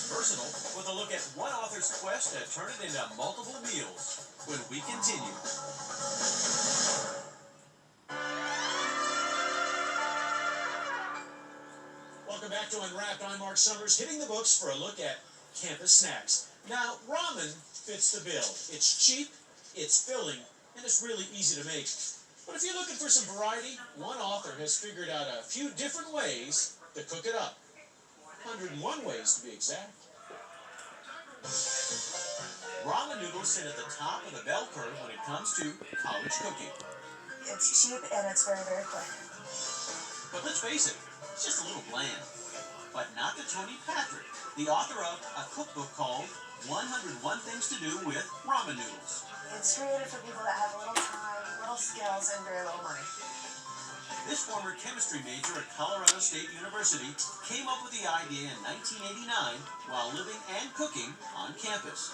personal with a look at one author's quest to turn it into multiple meals when we continue. Welcome back to Unwrapped. I'm Mark Summers, hitting the books for a look at campus snacks. Now, ramen fits the bill. It's cheap, it's filling, and it's really easy to make. But if you're looking for some variety, one author has figured out a few different ways to cook it up. 101 ways to be exact. Ramen noodles sit at the top of the bell curve when it comes to college cooking. It's cheap and it's very, very quick. But let's face it, it's just a little bland. But not to Tony Patrick, the author of a cookbook called 101 Things to Do with Ramen Noodles. It's created for people that have a little time, little skills, and very little money. This former chemistry major at Colorado State University came up with the idea in 1989 while living and cooking on campus.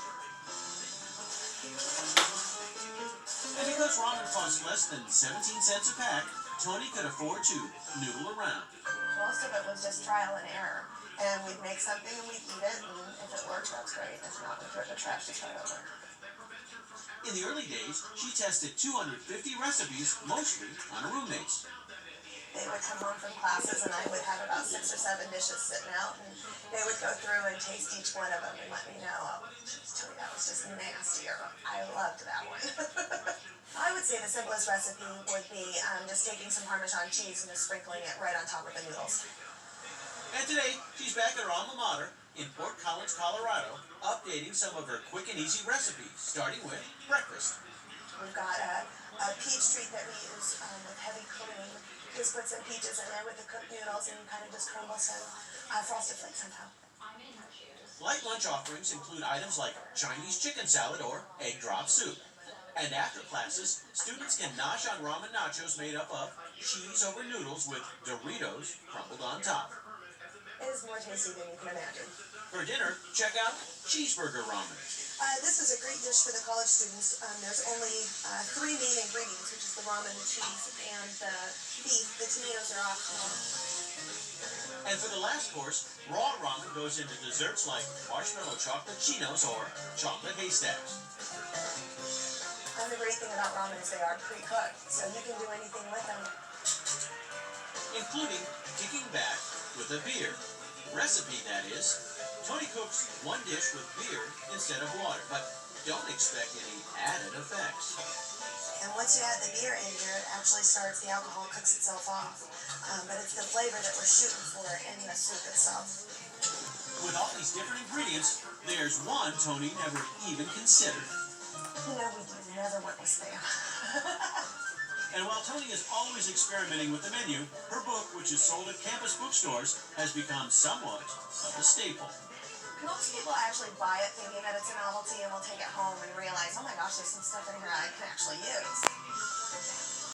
And because ramen costs less than 17 cents a pack, Tony could afford to noodle around. Most of it was just trial and error. And we'd make something and we'd eat it, and if it worked, that's great. If not, we'd throw it in the trash to try over. In the early days, she tested 250 recipes, mostly on her roommates. They would come home from classes and I would have about 6 or 7 dishes sitting out, and they would go through and taste each one of them and let me know, oh, Tony, that was just nastier. I loved that one. I would say the simplest recipe would be just taking some Parmesan cheese and just sprinkling it right on top of the noodles. And today, she's back at her alma mater in Port Collins, Colorado, updating some of her quick and easy recipes, starting with breakfast. We've got a peach treat that we use with heavy cream. Just put some peaches in there with the cooked noodles and kind of just crumble some frosted flakes on top. Light lunch offerings include items like Chinese chicken salad or egg drop soup. And after classes, students can nosh on ramen nachos made up of cheese over noodles with Doritos crumbled on top. It is more tasty than you can imagine. For dinner, check out cheeseburger ramen. This is a great dish for the college students. There's only 3 main ingredients, which is the ramen, the cheese, and the beef. The tomatoes are optional. And for the last course, raw ramen goes into desserts like marshmallow chocolate chinos or chocolate haystacks. And the great thing about ramen is they are pre-cooked, so you can do anything with them. Including kicking back with a beer. Recipe, that is. Tony cooks one dish with beer instead of water, but don't expect any added effects. And once you add the beer in here, it actually starts, the alcohol cooks itself off. But it's the flavor that we're shooting for in the soup itself. With all these different ingredients, there's one Tony never even considered. You know, we do never want to stay on. And while Tony is always experimenting with the menu, her book, which is sold at campus bookstores, has become somewhat of a staple. Most people actually buy it thinking that it's a novelty and will take it home and realize, oh my gosh, there's some stuff in here I can actually use.